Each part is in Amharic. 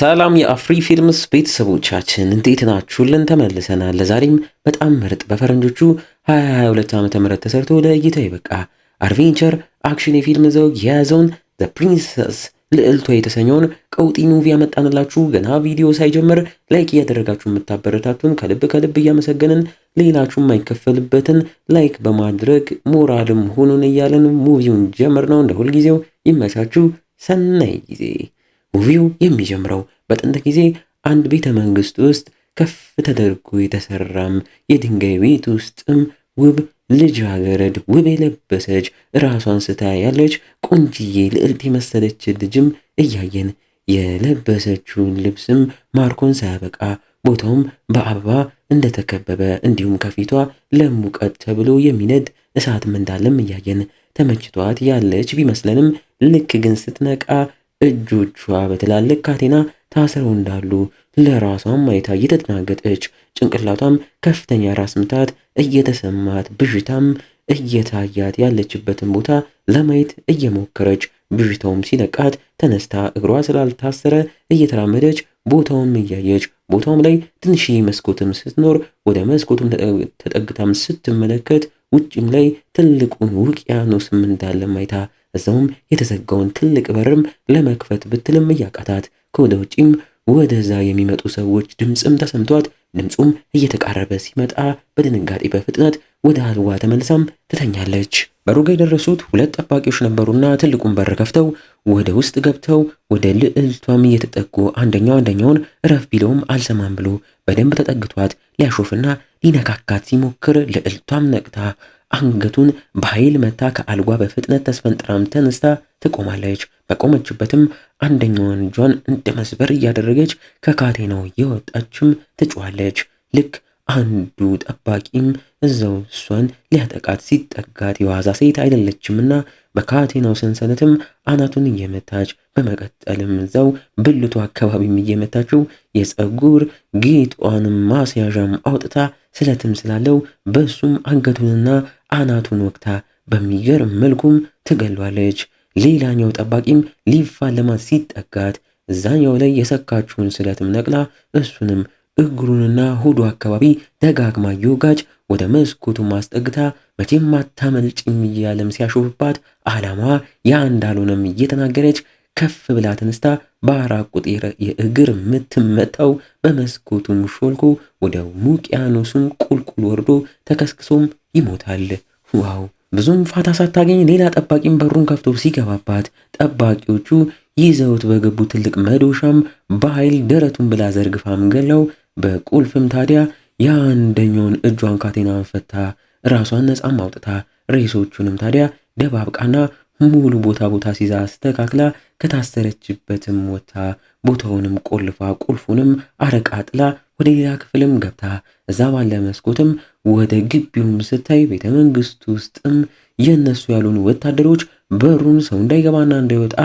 ሰላም የአፍሪ ፊልምስ ቤተሰቦቻችን እንዴት ናችሁልን? ተመልሰናል። ለዛሬም በጣም ምርጥ በፈረንጆቹ 2022 ዓ.ም ተሰርቶ ለእይታ የበቃ አድቬንቸር አክሽን የፊልም ዘውግ የያዘውን ዘ ፕሪንሰስ ልዕልቷ የተሰኘውን ቀውጢ ሙቪ ያመጣንላችሁ። ገና ቪዲዮ ሳይጀምር ላይክ እያደረጋችሁ የምታበረታቱን ከልብ እያመሰገንን ሌላችሁ የማይከፈልበትን ላይክ በማድረግ ሞራልም ሁኑን እያለን ሙቪውን ጀምር ነው። እንደ ሁልጊዜው ይመቻችሁ። ሰናይ ጊዜ። ሙቪው የሚጀምረው በጥንት ጊዜ አንድ ቤተ መንግስት ውስጥ ከፍ ተደርጎ የተሰራም የድንጋይ ቤት ውስጥም ውብ ልጃገረድ ውብ የለበሰች ራሷን ስታ ያለች ቆንጅዬ ልዕልት የመሰለች ልጅም እያየን የለበሰችውን ልብስም ማርኮን ሳያበቃ ቦታውም በአበባ እንደተከበበ እንዲሁም ከፊቷ ለሙቀት ተብሎ የሚነድ እሳትም እንዳለም እያየን ተመችቷት ያለች ቢመስለንም ልክ ግን ስትነቃ እጆቿ በትላልቅ ካቴና ታስረው እንዳሉ ለራሷም አይታ እየተደናገጠች ጭንቅላቷም ከፍተኛ ራስ ምታት እየተሰማት ብዥታም እየታያት ያለችበትን ቦታ ለማየት እየሞከረች ብዥታውም ሲለቃት ተነስታ እግሯ ስላልታሰረ እየተራመደች ቦታውም እያየች ቦታውም ላይ ትንሽዬ መስኮትም ስትኖር ወደ መስኮቱም ተጠግታም ስትመለከት ውጭም ላይ ትልቁን ውቅያኖስም እንዳለም አይታ እዛውም የተዘጋውን ትልቅ በርም ለመክፈት ብትልም እያቃታት ከወደ ውጪም ወደዛ የሚመጡ ሰዎች ድምፅም ተሰምቷት ድምፁም እየተቃረበ ሲመጣ በድንጋጤ በፍጥነት ወደ አልዋ ተመልሳም ትተኛለች። በሩ ጋ የደረሱት ሁለት ጠባቂዎች ነበሩና ትልቁን በር ከፍተው ወደ ውስጥ ገብተው ወደ ልዕልቷም እየተጠጉ አንደኛውን እረፍ ቢለውም አልሰማም ብሎ በደንብ ተጠግቷት ሊያሾፍና ሊነካካት ሲሞክር ልዕልቷም ነቅታ አንገቱን በኃይል መታ ከአልጓ በፍጥነት ተስፈንጥራም ተነስታ ትቆማለች። በቆመችበትም አንደኛውን እጇን እንደ መስበር እያደረገች ከካቴናው የወጣችም ትጮኻለች። ልክ አንዱ ጠባቂም እዛው እሷን ሊያጠቃት ሲጠጋት የዋዛ ሴት አይደለችምና በካቴናው ሰንሰለትም አናቱን እየመታች በመቀጠልም እዛው ብልቱ አካባቢም እየመታችው የፀጉር ጌጧንም ማስያዣም አውጥታ ስለትም ስላለው በሱም አንገቱንና አናቱን ወቅታ በሚገርም መልኩም ትገሏለች። ሌላኛው ጠባቂም ሊፋለማት ሲጠጋት እዛኛው ላይ የሰካችውን ስለትም ነቅላ እሱንም እግሩንና ሆዱ አካባቢ ደጋግማ እየወጋች ወደ መስኮቱ ማስጠግታ መቼም አታመልጭም እያለም ሲያሾፍባት ዓላማዋ ያ እንዳልሆነም እየተናገረች ከፍ ብላ ተነስታ በአራት ቁጥር የእግር የምትመታው በመስኮቱም ሾልኮ ወደ ውቅያኖሱም ቁልቁል ወርዶ ተከስክሶም ይሞታል። ዋው! ብዙም ፋታ ሳታገኝ ሌላ ጠባቂም በሩን ከፍቶ ሲገባባት ጠባቂዎቹ ይዘውት በገቡ ትልቅ መዶሻም በኃይል ደረቱን ብላ ዘርግፋም ገለው በቁልፍም ታዲያ የአንደኛውን እጇን ካቴናን ፈታ ራሷን ነፃም አውጥታ ሬሶቹንም ታዲያ ደባብቃና ሙሉ ቦታ ሲዛ አስተካክላ ከታሰረችበትም ወታ ቦታውንም ቆልፋ ቁልፉንም አረቃጥላ ወደ ሌላ ክፍልም ገብታ እዛ ባለ መስኮትም ወደ ግቢውም ስታይ ቤተ መንግስቱ ውስጥም የነሱ ያሉን ወታደሮች በሩን ሰው እንዳይገባና እንዳይወጣ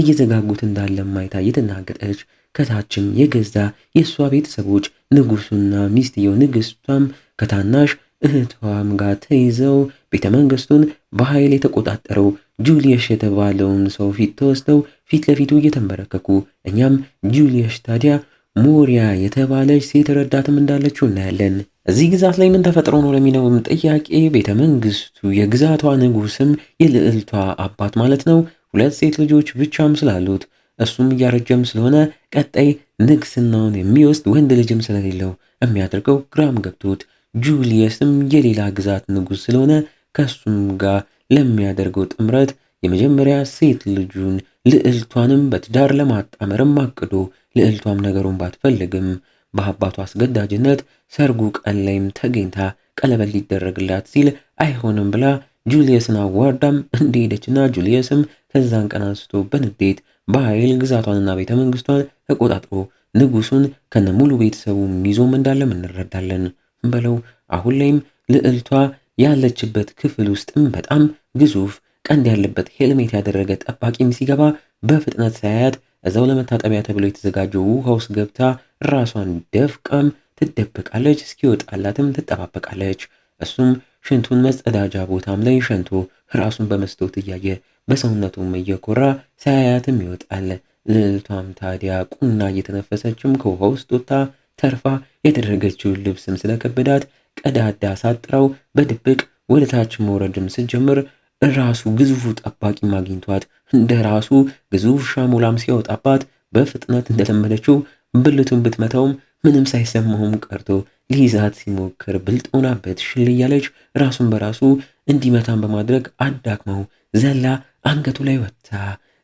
እየዘጋጉት እንዳለ ማይታ እየተናገጠች ከታችም የገዛ የሷ ቤተሰቦች ንጉሱና ሚስትየው ንግስቷም ከታናሽ እህቷም ጋር ተይዘው ቤተ መንግስቱን በኃይል የተቆጣጠረው ጁሊየስ የተባለውን ሰው ፊት ተወስደው ፊት ለፊቱ እየተንበረከኩ እኛም ጁሊየስ ታዲያ ሞሪያ የተባለች ሴት ረዳትም እንዳለችው እናያለን። እዚህ ግዛት ላይ ምን ተፈጥሮ ነው ለሚለውም ጥያቄ ቤተ መንግስቱ የግዛቷ ንጉስም የልዕልቷ አባት ማለት ነው ሁለት ሴት ልጆች ብቻም ስላሉት እሱም እያረጀም ስለሆነ ቀጣይ ንግስናውን የሚወስድ ወንድ ልጅም ስለሌለው የሚያደርገው ግራም ገብቶት ጁሊየስም የሌላ ግዛት ንጉስ ስለሆነ ከሱም ጋር ለሚያደርገው ጥምረት የመጀመሪያ ሴት ልጁን ልዕልቷንም በትዳር ለማጣመርም አቅዶ ልዕልቷም ነገሩን ባትፈልግም በአባቷ አስገዳጅነት ሰርጉ ቀን ላይም ተገኝታ ቀለበት ሊደረግላት ሲል አይሆንም ብላ ጁሊየስን አዋርዳም እንደሄደችና ጁሊየስም ከዛን ቀን አንስቶ በንዴት በኃይል ግዛቷንና ቤተ መንግስቷን ተቆጣጥሮ ንጉሱን ከነ ሙሉ ቤተሰቡ ይዞም እንዳለም እንረዳለን። በለው አሁን ላይም ልዕልቷ ያለችበት ክፍል ውስጥም በጣም ግዙፍ ቀንድ ያለበት ሄልሜት ያደረገ ጠባቂም ሲገባ በፍጥነት ሳያት እዛው ለመታጠቢያ ተብሎ የተዘጋጀው ውሃ ውስጥ ገብታ ራሷን ደፍቃም ትደበቃለች። እስኪወጣላትም ትጠባበቃለች። እሱም ሽንቱን መጸዳጃ ቦታም ላይ ሸንቶ ራሱን በመስታወት እያየ በሰውነቱም እየኮራ ሳያያትም ይወጣል። ልዕልቷም ታዲያ ቁና እየተነፈሰችም ከውሃ ውስጥ ወጥታ ተርፋ የተደረገችውን ልብስም ስለከበዳት ቀዳዳ ሳጥራው በድብቅ ወደ ታች መውረድም ስትጀምር ራሱ ግዙፉ ጠባቂ ማግኝቷት እንደ ራሱ ግዙፍ ሻሞላም ሲያወጣባት በፍጥነት እንደለመደችው ብልቱን ብትመታውም ምንም ሳይሰማውም ቀርቶ ሊይዛት ሲሞክር ብልጥ ሆናበት ሽል እያለች ራሱን በራሱ እንዲመታን በማድረግ አዳክመው ዘላ አንገቱ ላይ ወጥታ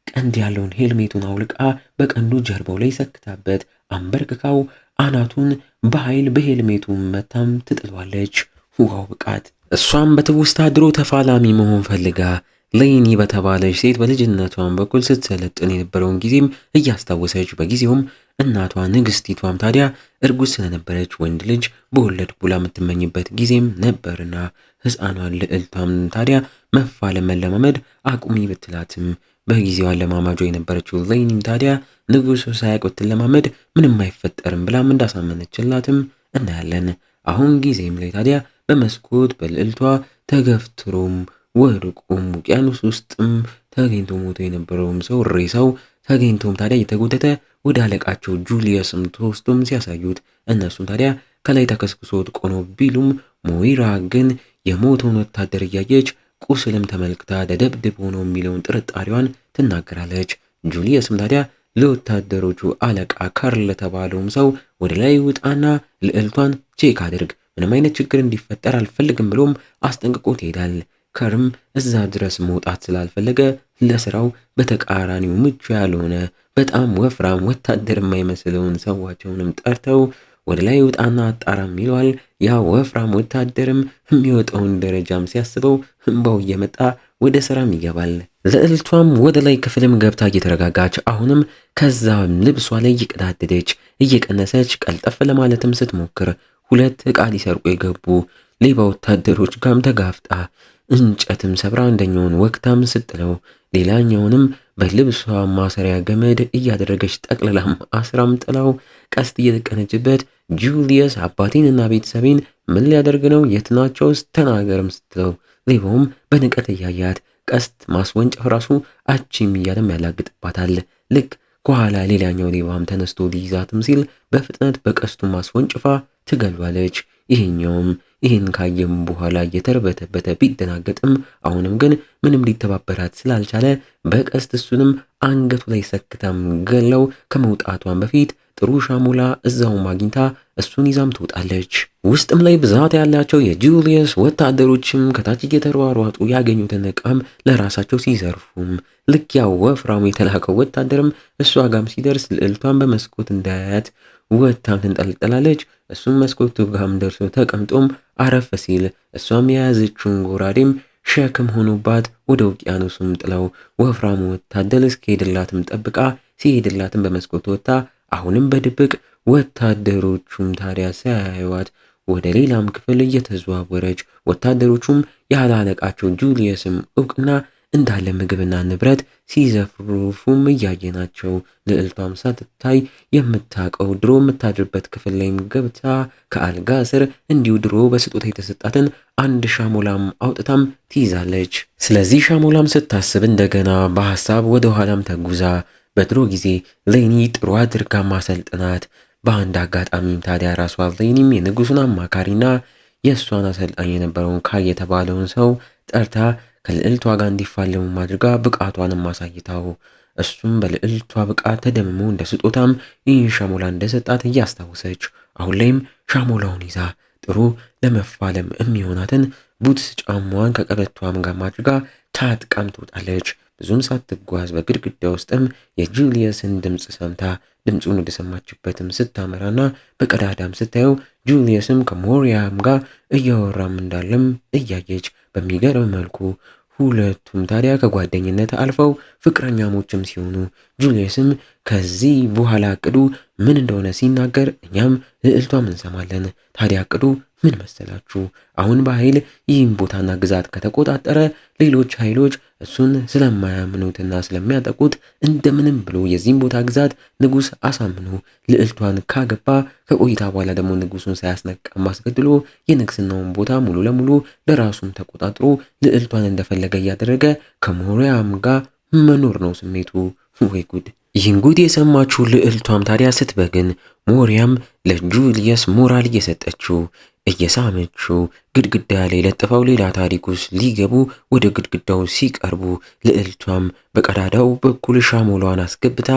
ቀንድ ያለውን ሄልሜቱን አውልቃ በቀንዱ ጀርባው ላይ ሰክታበት አንበርክካው አናቱን በኃይል በሄልሜቱ መታም ትጥሏለች። ዋው ብቃት! እሷም በትውስታ ድሮ ተፋላሚ መሆን ፈልጋ ሌኒ በተባለች ሴት በልጅነቷን በኩል ስትሰለጥን የነበረውን ጊዜም እያስታወሰች በጊዜውም እናቷ ንግስቲቷም ታዲያ እርጉዝ ስለነበረች ወንድ ልጅ በወለድ ብላ የምትመኝበት ጊዜም ነበርና ሕፃኗን ልዕልቷም ታዲያ መፋለም መለማመድ አቁሚ ብትላትም በጊዜው አለማማጇ የነበረችው ሌኒም ታዲያ ንጉሱ ሳያውቅ ብትለማመድ ምንም አይፈጠርም ብላም እንዳሳመነችላትም እናያለን። አሁን ጊዜም ላይ ታዲያ በመስኮት በልዕልቷ ተገፍትሮም ወድቆም ውቅያኖስ ውስጥም ተገኝቶ ሞቶ የነበረውም ሰው ሬሳው ተገኝቶም ታዲያ እየተጎተተ ወደ አለቃቸው ጁሊየስም ተወስዶም ሲያሳዩት እነሱም ታዲያ ከላይ ተከስክሶ ወድቆ ነው ቢሉም ሞይራ ግን የሞተውን ወታደር እያየች ቁስልም ተመልክታ ደደብድቦ ነው የሚለውን ጥርጣሬዋን ትናገራለች። ጁሊየስም ታዲያ ለወታደሮቹ አለቃ ካርል ለተባለውም ሰው ወደ ላይ ውጣና ልዕልቷን ቼክ አድርግ፣ ምንም አይነት ችግር እንዲፈጠር አልፈልግም ብሎም አስጠንቅቆት ይሄዳል። ከርም እዛ ድረስ መውጣት ስላልፈለገ ለስራው በተቃራኒው ምቹ ያልሆነ በጣም ወፍራም ወታደር የማይመስለውን ሰዋቸውንም ጠርተው ወደ ላይ ውጣና አጣራም ይለዋል። ያ ወፍራም ወታደርም የሚወጣውን ደረጃም ሲያስበው እንባው እየመጣ ወደ ስራም ይገባል። ልዕልቷም ወደ ላይ ክፍልም ገብታ እየተረጋጋች አሁንም ከዛ ልብሷ ላይ እየቀዳደደች እየቀነሰች ቀልጠፍ ለማለትም ስትሞክር ሁለት ዕቃ ሊሰርቁ የገቡ ሌባ ወታደሮች ጋም ተጋፍጣ እንጨትም ሰብራ አንደኛውን ወቅታም ስትለው ሌላኛውንም በልብሷ ማሰሪያ ገመድ እያደረገች ጠቅልላም አስራም ጥላው ቀስት እየተቀነችበት ጁሊየስ አባቴንና ቤተሰቤን ምን ሊያደርግ ነው? የት ናቸውስ? ተናገርም ስትለው ሌባውም በንቀት እያያት ቀስት ማስወንጨፍ ራሱ አቺም እያለም ያላግጥባታል። ልክ ከኋላ ሌላኛው ሌባም ተነስቶ ሊይዛትም ሲል በፍጥነት በቀስቱ ማስወንጭፋ ትገሏለች። ይሄኛውም ይህን ካየም በኋላ እየተርበተበተ ቢደናገጥም አሁንም ግን ምንም ሊተባበራት ስላልቻለ በቀስት እሱንም አንገቱ ላይ ሰክታም ገለው ከመውጣቷን በፊት ጥሩ ሻሞላ እዛውም አግኝታ እሱን ይዛም ትወጣለች። ውስጥም ላይ ብዛት ያላቸው የጁሊየስ ወታደሮችም ከታች እየተሯሯጡ ያገኙትን ዕቃም ለራሳቸው ሲዘርፉም ልክ ያው ወፍራሙ የተላከው ወታደርም እሷ ጋም ሲደርስ ልዕልቷን በመስኮት እንዳያት ወታም ትንጠልጠላለች። እሱም መስኮቱ ጋም ደርሶ ተቀምጦም አረፍ ሲል እሷም የያዘችውን ጎራዴም ሸክም ሆኖባት ወደ ውቅያኖሱም ጥለው ወፍራሙ ወታደር እስኪሄድላትም ጠብቃ ሲሄድላትም በመስኮት ወጥታ አሁንም በድብቅ ወታደሮቹም ታዲያ ሳያዩዋት ወደ ሌላም ክፍል እየተዘዋወረች ወታደሮቹም ያለ አለቃቸው ጁሊየስም እውቅና እንዳለ ምግብና ንብረት ሲዘፍሩፉም እያየናቸው ልዕልቷም ሳትታይ የምታውቀው ድሮ የምታድርበት ክፍል ላይም ገብታ ከአልጋ ስር እንዲሁ ድሮ በስጦታ የተሰጣትን አንድ ሻሞላም አውጥታም ትይዛለች። ስለዚህ ሻሞላም ስታስብ እንደገና በሐሳብ ወደ ኋላም ተጉዛ በድሮ ጊዜ ሌኒ ጥሩ አድርጋ ማሰልጥናት በአንድ አጋጣሚም ታዲያ ራሷ ሌኒም የንጉሱን አማካሪና የእሷን አሰልጣኝ የነበረውን ካይ የተባለውን ሰው ጠርታ ከልዕልቷ ጋር እንዲፋለሙ አድርጋ ብቃቷንም አሳይታው እሱም በልዕልቷ ብቃት ተደምሞ እንደ ስጦታም ይህን ሻሞላ እንደሰጣት እያስታወሰች አሁን ላይም ሻሞላውን ይዛ ጥሩ ለመፋለም የሚሆናትን ቡትስ ጫማዋን ከቀበቷም ጋር አድርጋ ታጥቃም ትወጣለች። ብዙም ሳትጓዝ በግድግዳ ውስጥም የጁሊየስን ድምፅ ሰምታ ድምፁን ወደ ሰማችበትም ስታመራና በቀዳዳም ስታየው ጁሊየስም ከሞሪያም ጋር እያወራም እንዳለም እያየች በሚገርም መልኩ ሁለቱም ታዲያ ከጓደኝነት አልፈው ፍቅረኛሞችም ሲሆኑ ጁሊየስም ከዚህ በኋላ እቅዱ ምን እንደሆነ ሲናገር እኛም ልዕልቷም እንሰማለን። ታዲያ እቅዱ ምን መሰላችሁ? አሁን በኃይል ይህን ቦታና ግዛት ከተቆጣጠረ ሌሎች ኃይሎች እሱን ስለማያምኑትና ስለሚያጠቁት እንደምንም ብሎ የዚህን ቦታ ግዛት ንጉስ አሳምኖ ልዕልቷን ካገባ ከቆይታ በኋላ ደግሞ ንጉሱን ሳያስነቃም አስገድሎ የንግስናውን ቦታ ሙሉ ለሙሉ ለራሱም ተቆጣጥሮ ልዕልቷን እንደፈለገ እያደረገ ከሞሪያም ጋር መኖር ነው ስሜቱ። ወይ ጉድ! ይህን ጉድ የሰማችው ልዕልቷም ታዲያ ስትበግን ሞሪያም ለጁልየስ ሞራል እየሰጠችው እየሳመችው ግድግዳ ላይ ለጥፈው ሌላ ታሪክ ውስጥ ሊገቡ ወደ ግድግዳው ሲቀርቡ ልዕልቷም በቀዳዳው በኩል ሻሞላዋን አስገብታ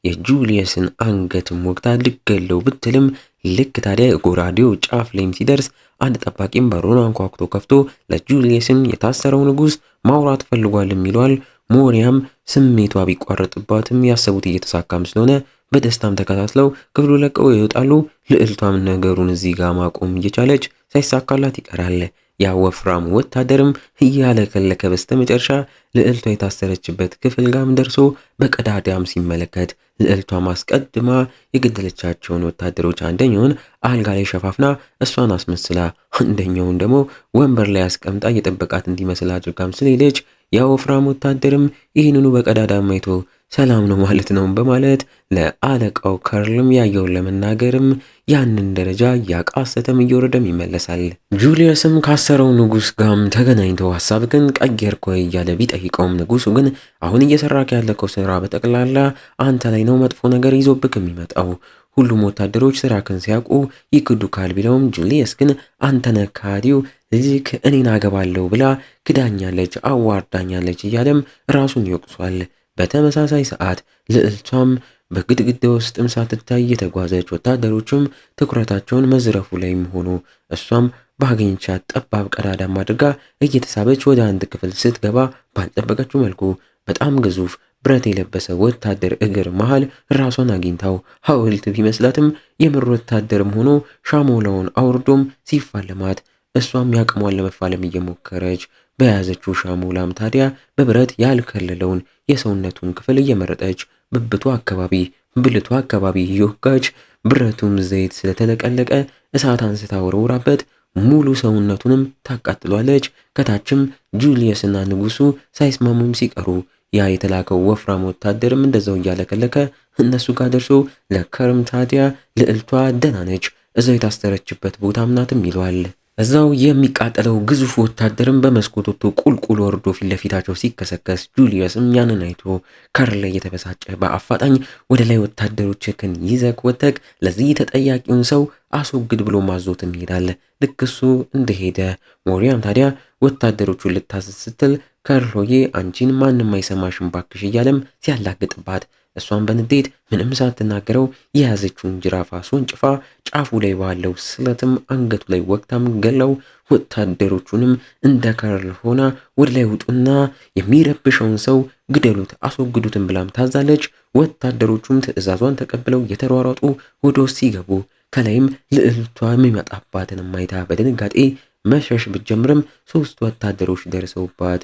የጁልየስን አንገትም ወግታ ልገለው ብትልም ልክ ታዲያ ጎራዴው ጫፍ ላይም ሲደርስ አንድ ጠባቂም በሩን አንኳኩቶ ከፍቶ ለጁልየስም የታሰረው ንጉሥ ማውራት ፈልጓልም ይለዋል። ሞሪያም ስሜቷ ቢቋረጥባትም ያሰቡት እየተሳካም ስለሆነ በደስታም ተከታትለው ክፍሉ ለቀው ይወጣሉ። ልዕልቷም ነገሩን እዚህ ጋር ማቆም እየቻለች ሳይሳካላት ይቀራል። ያ ወፍራም ወታደርም እያለከለከ በስተመጨረሻ ልዕልቷ የታሰረችበት ክፍል ጋም ደርሶ በቀዳዳም ሲመለከት ልዕልቷም አስቀድማ የገደለቻቸውን ወታደሮች አንደኛውን አልጋ ላይ ሸፋፍና እሷን አስመስላ አንደኛውን ደግሞ ወንበር ላይ አስቀምጣ እየጠበቃት እንዲመስል አድርጋም ስለሄደች ያ ወፍራም ወታደርም ይህንኑ በቀዳዳም አይቶ ሰላም ነው ማለት ነው በማለት ለአለቃው ካርልም ያየውን ለመናገርም ያንን ደረጃ ያቃሰተም እየወረደም ይመለሳል። ጁልየስም ካሰረው ንጉሥ ጋም ተገናኝተው ሐሳብ ግን ቀየርኩ እያለ ቢጠይቀውም ንጉሱ ግን አሁን እየሰራክ ያለከው ስራ በጠቅላላ አንተ ላይ ነው መጥፎ ነገር ይዞብክ የሚመጣው ሁሉም ወታደሮች ስራክን ሲያውቁ ይክዱካል ቢለውም ጁልየስ ግን አንተ ነህ ካዲው ልጅክ እኔን አገባለሁ ብላ ክዳኛለች፣ አዋርዳኛለች እያለም ራሱን ይወቅሷል። በተመሳሳይ ሰዓት ልዕልቷም በግድግዳ ውስጥም ሳትታይ የተጓዘች ወታደሮችም ትኩረታቸውን መዝረፉ ላይም ሆኖ እሷም ባገኘቻት ጠባብ ቀዳዳም አድርጋ እየተሳበች ወደ አንድ ክፍል ስትገባ ባልጠበቀችው መልኩ በጣም ግዙፍ ብረት የለበሰ ወታደር እግር መሃል ራሷን አግኝታው ሐውልት ቢመስላትም የምር ወታደርም ሆኖ ሻሞላውን አውርዶም ሲፋለማት እሷም ያቅሟን ለመፋለም እየሞከረች በያዘችው ሻሞላም ታዲያ በብረት ያልከለለውን የሰውነቱን ክፍል እየመረጠች ብብቱ አካባቢ ብልቱ አካባቢ እየወጋች ብረቱም ዘይት ስለተለቀለቀ እሳት አንስታ ወርውራበት ሙሉ ሰውነቱንም ታቃጥሏለች። ከታችም ጁልየስና ንጉሱ ሳይስማሙም ሲቀሩ ያ የተላከው ወፍራም ወታደርም እንደዛው እያለከለከ እነሱ ጋር ደርሶ ለከርም ታዲያ ልዕልቷ ደህና ነች፣ እዛው የታሰረችበት ቦታም ናትም ይለዋል። እዛው የሚቃጠለው ግዙፍ ወታደርም በመስኮት ወጥቶ ቁልቁል ወርዶ ፊት ለፊታቸው ሲከሰከስ ጁልየስም ያንን አይቶ ካርል ላይ የተበሳጨ በአፋጣኝ ወደ ላይ ወታደሮችህን ይዘክ ወተክ ለዚህ ተጠያቂውን ሰው አስወግድ ብሎ ማዞትም ይሄዳል። ልክ እሱ እንደሄደ ሞሪያም ታዲያ ወታደሮቹን ልታዘዝ ስትል ካርሎዬ አንቺን ማንም አይሰማሽም ባክሽ እያለም ሲያላግጥባት እሷን በንዴት ምንም ሳትናገረው የያዘችውን ጅራፍ አስወንጭፋ ጫፉ ላይ ባለው ስለትም አንገቱ ላይ ወቅታም ገለው ወታደሮቹንም እንደ ካርል ሆና ወደ ላይ ውጡና የሚረብሸውን ሰው ግደሉት፣ አስወግዱትም ብላም ታዛለች። ወታደሮቹም ትዕዛዟን ተቀብለው የተሯሯጡ ወደ ውስጥ ሲገቡ ከላይም ልዕልቷ የሚመጣባትን ማይታ በድንጋጤ መሸሽ ብትጀምርም 3 ወታደሮች ደርሰውባት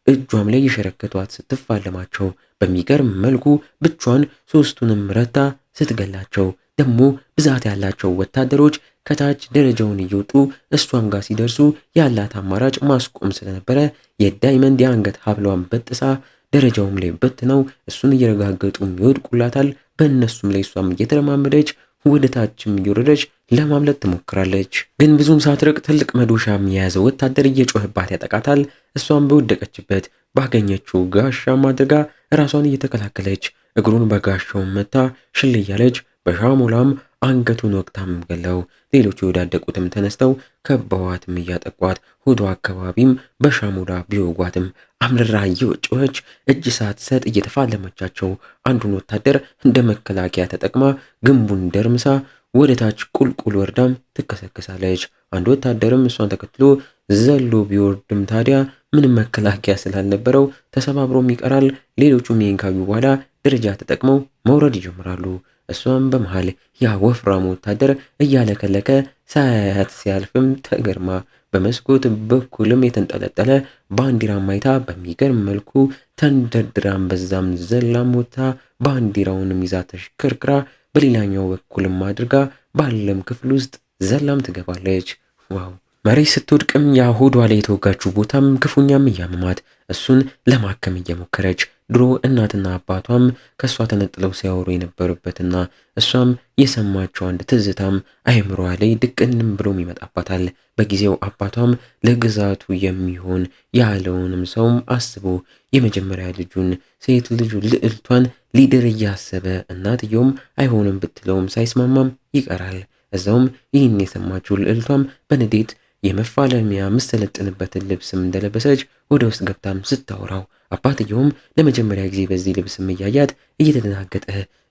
እጇም ላይ የሸረከቷት ስትፋለማቸው በሚገርም መልኩ ብቻዋን 3ቱንም ረታ ስትገላቸው ደግሞ ብዛት ያላቸው ወታደሮች ከታች ደረጃውን እየወጡ እሷን ጋር ሲደርሱ ያላት አማራጭ ማስቆም ስለነበረ የዳይመንድ የአንገት ሀብሏን በጥሳ ደረጃውም ላይ በትነው እሱን እየረጋገጡም ይወድቁላታል። በእነሱም ላይ እሷም እየተለማመደች ወደ ታችም እየወረደች ለማምለጥ ትሞክራለች። ግን ብዙም ሳትርቅ ትልቅ መዶሻም የያዘ ወታደር እየጮህባት ያጠቃታል። እሷም በወደቀችበት ባገኘችው ጋሻም አድርጋ ራሷን እየተከላከለች እግሩን በጋሻው መታ ሽል እያለች በሻሞላም አንገቱን ወቅታም ገለው ሌሎቹ የወዳደቁትም ተነስተው ከበዋትም እያጠቋት ሆዷ አካባቢም በሻሞላ ቢወጓትም አምርራ እየወጮች እጅ ሳትሰጥ እየተፋለመቻቸው አንዱን ወታደር እንደ መከላከያ ተጠቅማ ግንቡን ደርምሳ ወደ ታች ቁልቁል ወርዳም ትከሰከሳለች። አንድ ወታደርም እሷን ተከትሎ ዘሎ ቢወርድም ታዲያ ምንም መከላከያ ስላልነበረው ተሰባብሮም ይቀራል። ሌሎቹም ይህን ካዩ በኋላ ደረጃ ተጠቅመው መውረድ ይጀምራሉ። እሷም በመሃል ያ ወፍራም ወታደር እያለከለከ ሳያያት ሲያልፍም ተገርማ በመስኮት በኩልም የተንጠለጠለ ባንዲራም አይታ በሚገርም መልኩ ተንደርድራም በዛም ዘላም ወታ ባንዲራውንም ይዛ ተሽከርክራ በሌላኛው በኩልም አድርጋ ባለም ክፍል ውስጥ ዘላም ትገባለች። ዋው! መሬት ስትወድቅም ያ ሆዷ ላይ የተወጋችው ቦታም ክፉኛም እያመማት እሱን ለማከም እየሞከረች ድሮ እናትና አባቷም ከእሷ ተነጥለው ሲያወሩ የነበሩበትና እሷም የሰማቸው አንድ ትዝታም አይምሮዋ ላይ ድቅንም ብሎም ይመጣባታል። በጊዜው አባቷም ለግዛቱ የሚሆን ያለውንም ሰውም አስቦ የመጀመሪያ ልጁን ሴት ልጁ ልዕልቷን ሊድር እያሰበ እናትየውም አይሆንም ብትለውም ሳይስማማም ይቀራል። እዛውም ይህን የሰማችው ልዕልቷም በንዴት የመፋለሚያ ምሰለጥንበትን ልብስም እንደለበሰች ወደ ውስጥ ገብታም ስታወራው አባትየውም ለመጀመሪያ ጊዜ በዚህ ልብስም እያያት እየተደናገጠ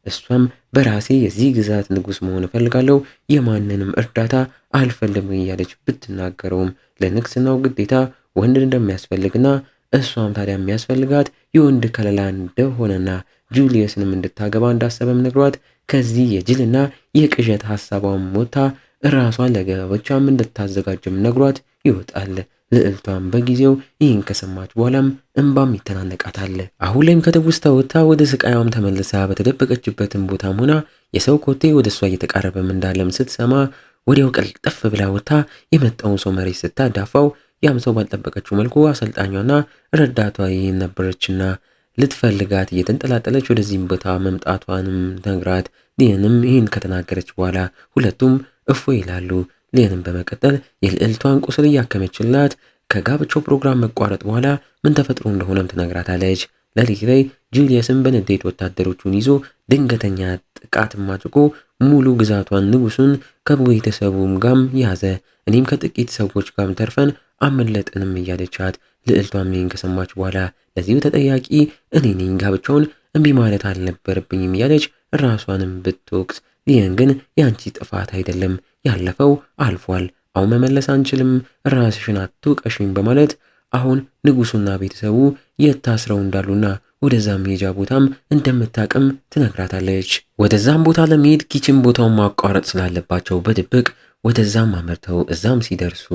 እሷም በራሴ የዚህ ግዛት ንጉሥ መሆን እፈልጋለሁ፣ የማንንም እርዳታ አልፈልግም እያለች ብትናገረውም ለንግስናው ግዴታ ወንድ እንደሚያስፈልግና እሷም ታዲያ የሚያስፈልጋት የወንድ ከለላ እንደሆነና ጁሊየስንም እንድታገባ እንዳሰበም ነግሯት ከዚህ የጅልና የቅዠት ሐሳቧም ሞታ ራሷን ለጋብቻም እንድታዘጋጅም ነግሯት ይወጣል። ልዕልቷም በጊዜው ይህን ከሰማች በኋላም እንባም ይተናነቃታል። አሁን ላይም ከትውስታ ወጥታ ወደ ስቃያም ተመልሳ በተደበቀችበትም ቦታም ሆና የሰው ኮቴ ወደ እሷ እየተቃረበም እንዳለም ስትሰማ ወዲያው ቀልጠፍ ብላ ወጥታ የመጣውን ሰው መሬት ስታዳፋው ያም ሰው ባልጠበቀችው መልኩ አሰልጣኟና ረዳቷ ይህን ነበረችና ልትፈልጋት እየተንጠላጠለች ወደዚህም ቦታ መምጣቷንም ነግራት ሊየንም ይህን ከተናገረች በኋላ ሁለቱም እፎ ይላሉ። ሊየንም በመቀጠል የልዕልቷን ቁስል እያከመችላት ከጋብቻው ፕሮግራም መቋረጥ በኋላ ምን ተፈጥሮ እንደሆነም ትነግራታለች። ሌሊት ላይ ጁሊየስም በንዴት ወታደሮቹን ይዞ ድንገተኛ ጥቃትም አድርጎ ሙሉ ግዛቷን ንጉሱን ከቤተሰቡም ጋም ያዘ። እኔም ከጥቂት ሰዎች ጋም ተርፈን አመለጥንም እያለቻት ልዕልቷም ይህን ከሰማች በኋላ ለዚሁ ተጠያቂ እኔ ነኝ፣ ጋብቻውን እምቢ ማለት አልነበረብኝም እያለች ራሷንም ብትወቅስ ሊየን ግን ያንቺ ጥፋት አይደለም፣ ያለፈው አልፏል፣ አሁን መመለስ አንችልም፣ ራስሽን አትውቀሽኝ በማለት አሁን ንጉሱና ቤተሰቡ የታስረው እንዳሉና ወደዛም ሜጃ ቦታም እንደምታቅም ትነግራታለች። ወደዛም ቦታ ለመሄድ ኪችን ቦታውን ማቋረጥ ስላለባቸው በድብቅ ወደዛም አመርተው እዛም ሲደርሱ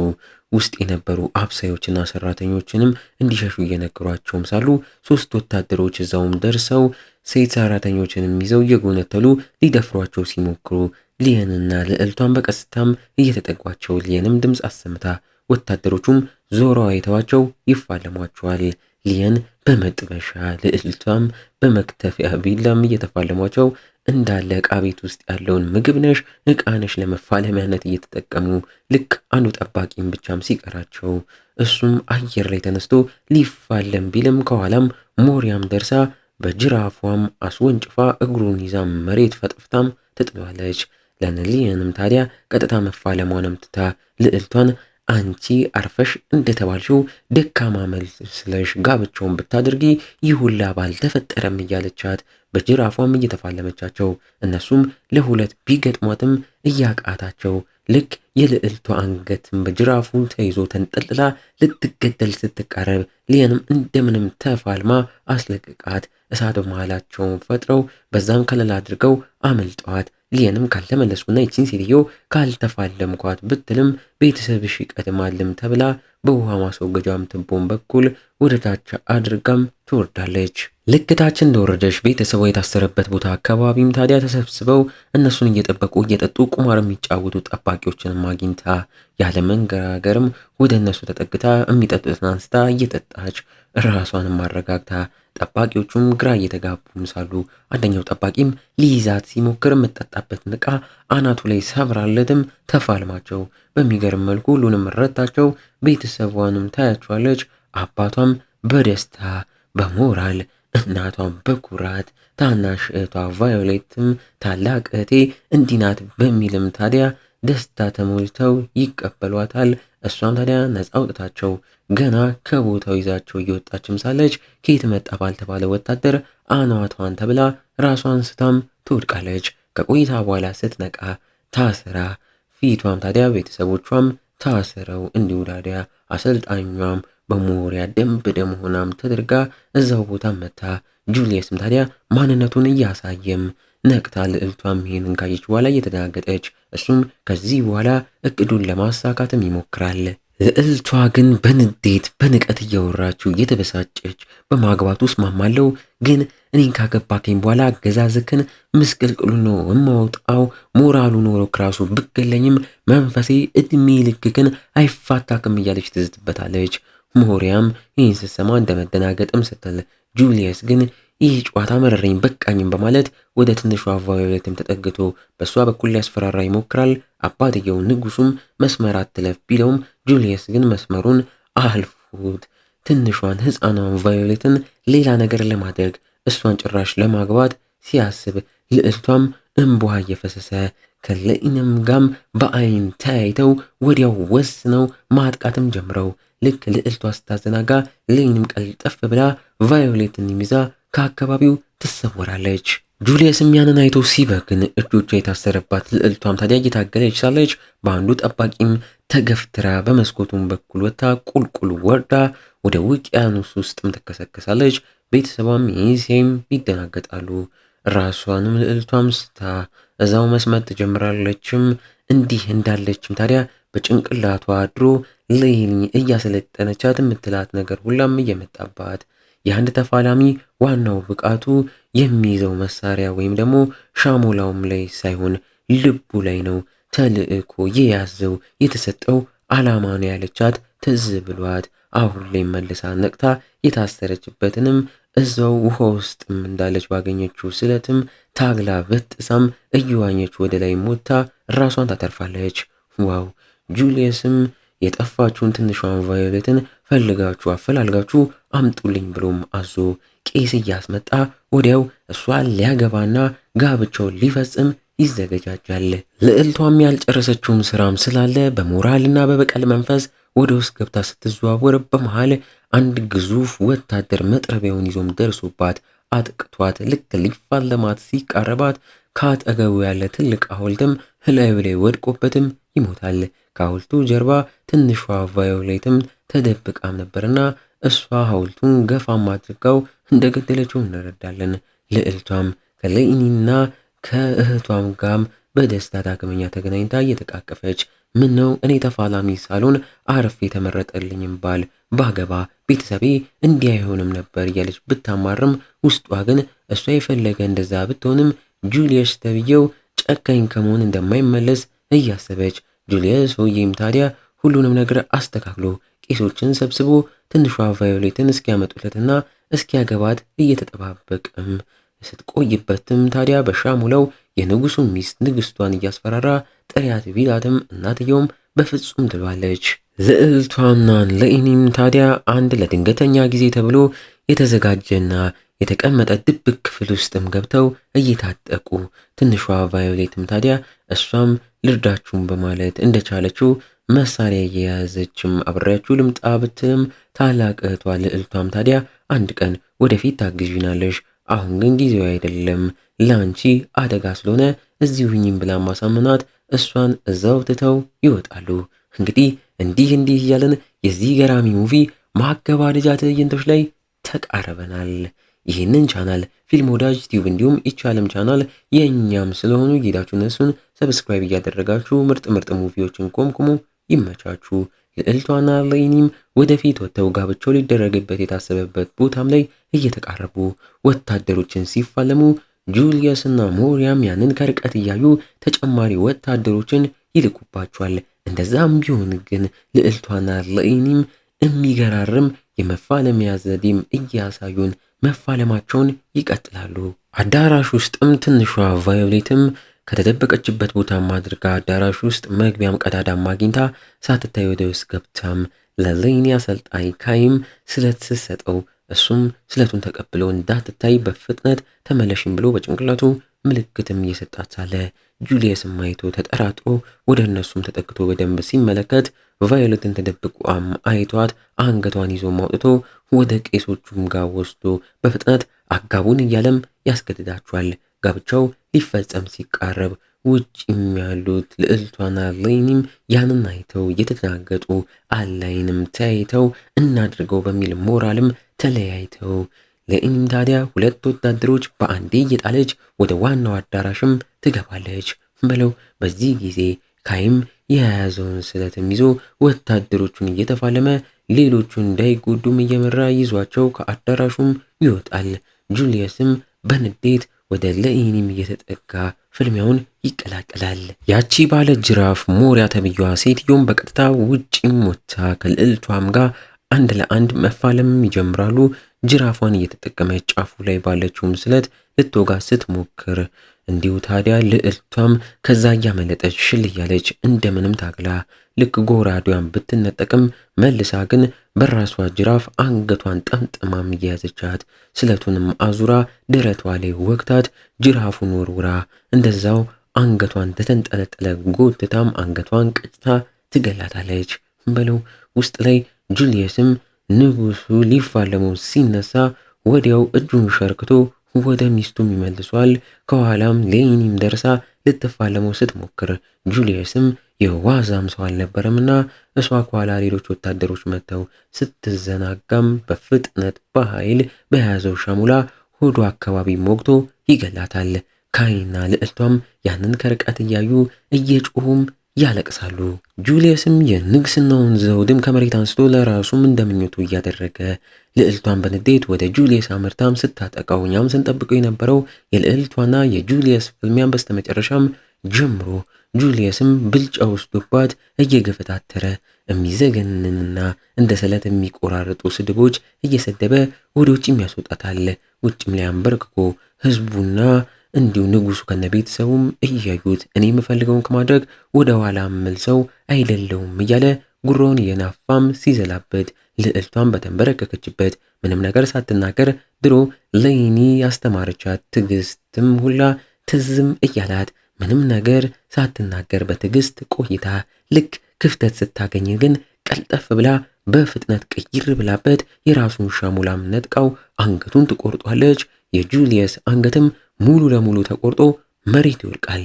ውስጥ የነበሩ አብሳዮችና ሰራተኞችንም እንዲሸሹ እየነገሯቸውም ሳሉ 3 ወታደሮች እዛውም ደርሰው ሴት ሰራተኞችንም ይዘው እየጎነተሉ ሊደፍሯቸው ሲሞክሩ ሊየንና ልዕልቷን በቀስታም እየተጠጓቸው ሊየንም ድምፅ አሰምታ ወታደሮቹም ዞረው አይተዋቸው ይፋለሟቸዋል። ሊየን በመጥበሻ ልዕልቷም በመክተፊያ ቢላም እየተፋለሟቸው እንዳለ ዕቃ ቤት ውስጥ ያለውን ምግብ ነሽ ዕቃ ነሽ ለመፋለሚያነት እየተጠቀሙ ልክ አንዱ ጠባቂም ብቻም ሲቀራቸው እሱም አየር ላይ ተነስቶ ሊፋለም ቢልም ከኋላም ሞሪያም ደርሳ በጅራፏም አስወንጭፋ እግሩን ይዛ መሬት ፈጥፍታም ትጥሏለች። ለሊየንም ታዲያ ቀጥታ መፋለሟንም ትታ ልዕልቷን አንቺ አርፈሽ እንደተባልሽው ደካማ መስለሽ ጋብቻውን ብታደርጊ ይህ ሁላ ባልተፈጠረም እያለቻት በጅራፏም እየተፋለመቻቸው እነሱም ለሁለት ቢገጥሟትም እያቃታቸው ልክ የልዕልቷ አንገትም በጅራፉ ተይዞ ተንጠልጥላ ልትገደል ስትቃረብ ሊየንም እንደምንም ተፋልማ አስለቅቃት እሳት በመሃላቸው ፈጥረው በዛም ከለላ አድርገው አመልጠዋት። ሊየንም ካልተመለስኩና ይቺን ሴትዮ ካልተፋለምኳት ብትልም ቤተሰብሽ ይቀድማልም ተብላ በውሃ ማስወገጃም ትቦን በኩል ወደ ታች አድርጋም ትወርዳለች። ልክ ታች እንደወረደች ቤተሰቧ የታሰረበት ቦታ አካባቢም ታዲያ ተሰብስበው እነሱን እየጠበቁ እየጠጡ ቁማር የሚጫወቱ ጠባቂዎችንም አግኝታ ያለ መንገራገርም ወደ እነሱ ተጠግታ የሚጠጡትን አንስታ እየጠጣች ራሷንም አረጋግታ ጠባቂዎቹም ግራ እየተጋቡም ሳሉ አንደኛው ጠባቂም ሊይዛት ሲሞክር የምትጠጣበትን ዕቃ አናቱ ላይ ሰብራለትም ተፋልማቸው በሚገርም መልኩ ሁሉንም ረታቸው። ቤተሰቧንም ታያቸዋለች። አባቷም በደስታ በሞራል እናቷም በኩራት ታናሽ እህቷ ቫዮሌትም ታላቅ እህቴ እንዲናት በሚልም ታዲያ ደስታ ተሞልተው ይቀበሏታል። እሷም ታዲያ ነፃ አውጥታቸው ገና ከቦታው ይዛቸው እየወጣችም ሳለች ከየት መጣ ባልተባለ ወታደር አናቷን ተብላ ራሷን ስታም ትወድቃለች። ከቆይታ በኋላ ስትነቃ ታስራ ፊቷም ታዲያ ቤተሰቦቿም ታስረው እንዲሁ ታዲያ አሰልጣኟም በሞሪያ ደም ሆናም ተደርጋ እዛው ቦታ መታ ጁሊየስም ታዲያ ማንነቱን እያሳየም ነቅታ ልዕልቷም ይሄንን ካየች በኋላ እየተደናገጠች እሱም ከዚህ በኋላ እቅዱን ለማሳካትም ይሞክራል። ልዕልቷ ግን በንዴት በንቀት እያወራችው እየተበሳጨች በማግባት ውስጥ ማማለው ግን እኔን ካገባከኝ በኋላ አገዛዝክን ምስቅልቅሉ ነው የማወጣው፣ ሞራሉ ኖሮ ክራሱ ብገለኝም መንፈሴ እድሜ ልክክን አይፋታክም እያለች ትዝትበታለች። ሞሪያም ይህን ስትሰማ እንደመደናገጥም ስትል ጁሊየስ ግን ይህ ጨዋታ መረረኝ በቃኝም በማለት ወደ ትንሿ ቫዮሌትም ተጠግቶ በእሷ በኩል ሊያስፈራራ ይሞክራል። አባትየው ንጉሱም መስመር አትለፍ ቢለውም ጁሊየስ ግን መስመሩን አልፎት ትንሿን ሕፃኗን ቫዮሌትን ሌላ ነገር ለማድረግ እሷን ጭራሽ ለማግባት ሲያስብ ልዕልቷም እንቧ እየፈሰሰ ከለኢንም ጋም በአይን ተያይተው ወዲያው ወስነው ማጥቃትም ጀምረው ልክ ልዕልቷ ስታዘናጋ ለኢንም ቀልጠፍ ብላ ቫዮሌትን ይዛ ከአካባቢው ትሰወራለች። ጁሊየስም ያንን አይቶ ሲበግን እጆቿ የታሰረባት ልዕልቷም ታዲያ እየታገለች ሳለች በአንዱ ጠባቂም ተገፍትራ በመስኮቱም በኩል ወጥታ ቁልቁል ወርዳ ወደ ውቅያኖስ ውስጥም ትከሰከሳለች። ቤተሰቧም ይሴም ይደናገጣሉ። ራሷንም ልዕልቷም ስታ እዛው መስመጥ ትጀምራለችም። እንዲህ እንዳለችም ታዲያ በጭንቅላቷ አድሮ ሌኒ እያሰለጠነቻት የምትላት ነገር ሁላም እየመጣባት የአንድ ተፋላሚ ዋናው ብቃቱ የሚይዘው መሳሪያ ወይም ደግሞ ሻሞላውም ላይ ሳይሆን ልቡ ላይ ነው። ተልእኮ የያዘው የተሰጠው ዓላማ ነው ያለቻት ትዝ ብሏት አሁን ላይ መልሳ ነቅታ የታሰረችበትንም እዛው ውሃ ውስጥም እንዳለች ባገኘችው ስለትም ታግላ በጥሳም እየዋኘች ወደ ላይ ሞታ ራሷን ታተርፋለች። ዋው! ጁሊየስም የጠፋችውን ትንሿን ቫዮሌትን ፈልጋችሁ አፈላልጋችሁ አምጡልኝ ብሎም አዞ ቄስ እያስመጣ ወዲያው እሷን ሊያገባና ጋብቻውን ሊፈጽም ይዘገጃጃል። ልዕልቷም ያልጨረሰችውም ስራም ስላለ በሞራልና በበቀል መንፈስ ወደ ውስጥ ገብታ ስትዘዋወር በመሃል አንድ ግዙፍ ወታደር መጥረቢያውን ይዞም ደርሶባት አጥቅቷት ልክ ሊፋለማት ሲቃረባት ከአጠገቡ ያለ ትልቅ ሐውልትም እላዩ ላይ ወድቆበትም ይሞታል። ከሐውልቱ ጀርባ ትንሿ ቫዮሌትም ተደብቃም ነበርና እሷ ሐውልቱን ገፋም አድርጋው እንደገደለችው እንረዳለን። ልዕልቷም ከሌኒና ከእህቷም ጋም በደስታ ዳግመኛ ተገናኝታ እየተቃቀፈች ምን ነው እኔ ተፋላሚ ሳልሆን አርፌ የተመረጠልኝም ባል ባገባ ቤተሰቤ እንዲህ አይሆንም ነበር እያለች ብታማርም ውስጧ ግን እሷ የፈለገ እንደዛ ብትሆንም ጁሊየስ ተብዬው ጨካኝ ከመሆን እንደማይመለስ እያሰበች ጁሊየስ ሆዬም ታዲያ ሁሉንም ነገር አስተካክሎ ቄሶችን ሰብስቦ ትንሿ ቫዮሌትን እስኪያመጡለትና እስኪያገባት እየተጠባበቀም ስትቆይበትም ታዲያ በሻሙላው የንጉሱን ሚስት ንግስቷን እያስፈራራ ጥሪያት ቢላትም እናትየውም በፍጹም ትሏለች። ልዕልቷና ለኢኒም ታዲያ አንድ ለድንገተኛ ጊዜ ተብሎ የተዘጋጀና የተቀመጠ ድብቅ ክፍል ውስጥም ገብተው እየታጠቁ ትንሿ ቫዮሌትም ታዲያ እሷም ልርዳችሁም በማለት እንደቻለችው መሳሪያ እየያዘችም አብሬያችሁ ልምጣ ብትልም ታላቅ እህቷ ልዕልቷም ታዲያ አንድ ቀን ወደፊት ታግዥናለሽ፣ አሁን ግን ጊዜው አይደለም፣ ላንቺ አደጋ ስለሆነ እዚሁ ሁኚም ብላ ማሳመናት እሷን እዛው ትተው ይወጣሉ። እንግዲህ እንዲህ እያለን የዚህ ገራሚ ሙቪ ማገባደጃ ትዕይንቶች ላይ ተቃረበናል። ይህንን ቻናል ፊልም ወዳጅ ቲዩብ እንዲሁም ይቻለም ቻናል የእኛም ስለሆኑ ጌዳችሁ እነሱን ሰብስክራይብ እያደረጋችሁ ምርጥ ሙቪዎችን ቆምቁሙ። ይመቻችሁ። ልዕልቷና ሌኒም ወደፊት ወጥተው ጋብቻው ሊደረግበት የታሰበበት ቦታም ላይ እየተቃረቡ ወታደሮችን ሲፋለሙ ጁሊየስና ሞሪያም ያንን ከርቀት እያዩ ተጨማሪ ወታደሮችን ይልኩባቸዋል። እንደዛም ቢሆን ግን ልዕልቷና ሌኒም የሚገራርም የመፋለሚያ ዘዴም እያሳዩን መፋለማቸውን ይቀጥላሉ። አዳራሽ ውስጥም ትንሿ ቫዮሌትም ከተደበቀችበት ቦታም አድርጋ አዳራሽ ውስጥ መግቢያም ቀዳዳም አግኝታ ሳትታይ ወደ ውስጥ ገብታም ለሌኒ አሰልጣኝ ካይም ስለት ስትሰጠው እሱም ስለቱን ተቀብሎ እንዳትታይ በፍጥነት ተመለሽም ብሎ በጭንቅላቱ ምልክትም እየሰጣት ሳለ ጁሊየስም አይቶ ተጠራጥሮ ወደ እነሱም ተጠግቶ በደንብ ሲመለከት ቫዮሌትን ተደብቋም አይቷት አንገቷን ይዞ አውጥቶ ወደ ቄሶቹም ጋር ወስዶ በፍጥነት አጋቡን እያለም ያስገድዳቸዋል። ጋብቻው ሊፈጸም ሲቃረብ ውጭም ያሉት ልዕልቷና ሌኒም ያንን አይተው እየተደናገጡ አላይንም ተያይተው እናድርገው በሚል ሞራልም ተለያይተው ሌኒም ታዲያ ሁለት ወታደሮች በአንዴ እየጣለች ወደ ዋናው አዳራሽም ትገባለች ብለው በዚህ ጊዜ ካይም የያዘውን ስለትም ይዞ ወታደሮቹን እየተፋለመ ሌሎቹን እንዳይጎዱም እየመራ ይዟቸው ከአዳራሹም ይወጣል። ጁሊየስም በንዴት ወደ ሌኒም እየተጠጋ ፍልሚያውን ይቀላቀላል። ያቺ ባለ ጅራፍ ሞሪያ ተብያዋ ሴትዮም በቀጥታ ውጪም ወጥታ ከልዕልቷም ጋር አንድ ለአንድ መፋለም ይጀምራሉ። ጅራፏን እየተጠቀመች ጫፉ ላይ ባለችው ስለት ልትወጋ ስትሞክር እንዲሁ ታዲያ ልዕልቷም ከዛ እያመለጠች ሽል እያለች እንደምንም ታግላ ልክ ጎራዴዋን ብትነጠቅም መልሳ ግን በራሷ ጅራፍ አንገቷን ጠምጥማም እየያዘቻት ስለቱንም አዙራ ደረቷ ላይ ወግታት ጅራፉን ወርውራ እንደዛው አንገቷን ተተንጠለጠለ ጎትታም አንገቷን ቀጭታ ትገላታለች። በለው ውስጥ ላይ ጁልየስም ንጉሱ ሊፋለመው ሲነሳ ወዲያው እጁን ሸርክቶ ወደ ሚስቱም ይመልሷል። ከኋላም ሌኒም ደርሳ ልትፋለመው ስትሞክር ጁልየስም የዋዛም ሰው አልነበረምና እሷ ከኋላ ሌሎች ወታደሮች መጥተው ስትዘናጋም በፍጥነት በኃይል በያዘው ሻሙላ ሆዶ አካባቢ ሞግቶ ይገላታል። ካይና ልዕልቷም ያንን ከርቀት እያዩ እየጮሁም ያለቅሳሉ። ጁልየስም የንግስናውን ዘውድም ከመሬት አንስቶ ለራሱም እንደምኞቱ እያደረገ ልዕልቷን በንዴት ወደ ጁልየስ አመርታም ስታጠቃው እኛም ስንጠብቀው የነበረው የልዕልቷና የጁልየስ ፍልሚያን በስተመጨረሻም ጀምሮ ጁልየስም ብልጫ ወስዶባት እየገፈታተረ የሚዘገንንና እንደ ሰለት የሚቆራርጡ ስድቦች እየሰደበ ወደ ውጭም ያስወጣታል። ውጭም ላይ አንበርክኮ ህዝቡና እንዲሁ ንጉሱ ከነ ቤተሰቡም እያዩት እኔ የምፈልገውን ከማድረግ ወደ ኋላ መልሰው አይደለውም እያለ ጉሮውን የናፋም ሲዘላበት ልዕልቷን በተንበረከከችበት ምንም ነገር ሳትናገር ድሮ ሌኒ ያስተማረቻት ትዕግስትም ሁላ ትዝም እያላት ምንም ነገር ሳትናገር በትዕግስት ቆይታ ልክ ክፍተት ስታገኝ ግን ቀልጠፍ ብላ በፍጥነት ቅይር ብላበት የራሱን ሻሙላም ነጥቃው አንገቱን ትቆርጧለች። የጁልየስ አንገትም ሙሉ ለሙሉ ተቆርጦ መሬት ይወድቃል።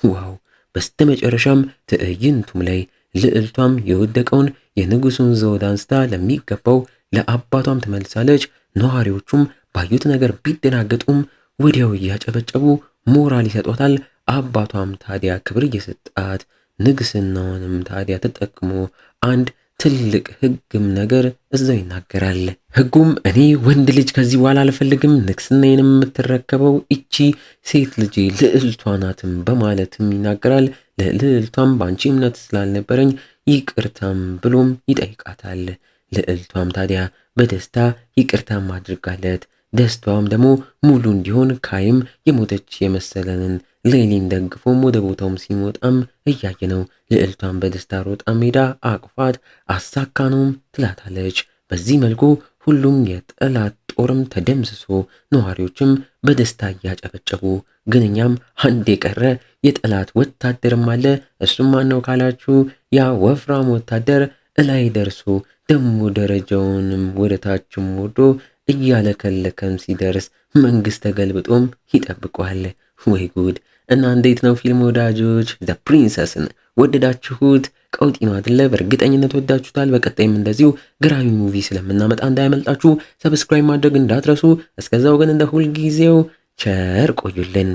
ዋው! በስተመጨረሻም ትዕይንቱም ላይ ልዕልቷም የወደቀውን የንጉሱን ዘውድ አንስታ ለሚገባው ለአባቷም ትመልሳለች። ነዋሪዎቹም ባዩት ነገር ቢደናገጡም ወዲያው እያጨበጨቡ ሞራል ይሰጧታል። አባቷም ታዲያ ክብር እየሰጣት ንግስናውንም ታዲያ ተጠቅሞ አንድ ትልቅ ህግም ነገር እዛው ይናገራል። ህጉም እኔ ወንድ ልጅ ከዚህ በኋላ አልፈልግም፣ ንግስናዬንም የምትረከበው እቺ ሴት ልጅ ልዕልቷ ናትም በማለትም ይናገራል። ልዕልቷም በአንቺ እምነት ስላልነበረኝ ይቅርታም ብሎም ይጠይቃታል። ልዕልቷም ታዲያ በደስታ ይቅርታም አድርጋለት ደስታዋም ደግሞ ሙሉ እንዲሆን ካይም የሞተች የመሰለንን ሌኒን ደግፎም ወደ ቦታውም ሲሞጣም እያየ ነው። ልዕልቷን በደስታ ሮጣ ሜዳ አቅፋት አሳካነውም ትላታለች። በዚህ መልኩ ሁሉም የጠላት ጦርም ተደምስሶ ነዋሪዎችም በደስታ እያጨበጨቡ ግን እኛም አንድ የቀረ የጠላት ወታደርም አለ። እሱም ማነው ካላችሁ ያ ወፍራም ወታደር እላይ ደርሶ ደሞ ደረጃውንም ወደታችም ወርዶ እያለከለከም ሲደርስ መንግስት ተገልብጦም ይጠብቀዋል። ወይ ጉድ! እና እንዴት ነው ፊልም ወዳጆች? ዘ ፕሪንሰስን ወደዳችሁት? ቀውጢ ነው አይደለ? በእርግጠኝነት ወዳችሁታል። በቀጣይም እንደዚሁ ግራሚ ሙቪ ስለምናመጣ እንዳያመልጣችሁ ሰብስክራይብ ማድረግ እንዳትረሱ። እስከዛው ግን እንደ ሁልጊዜው ቸር ቆዩልን።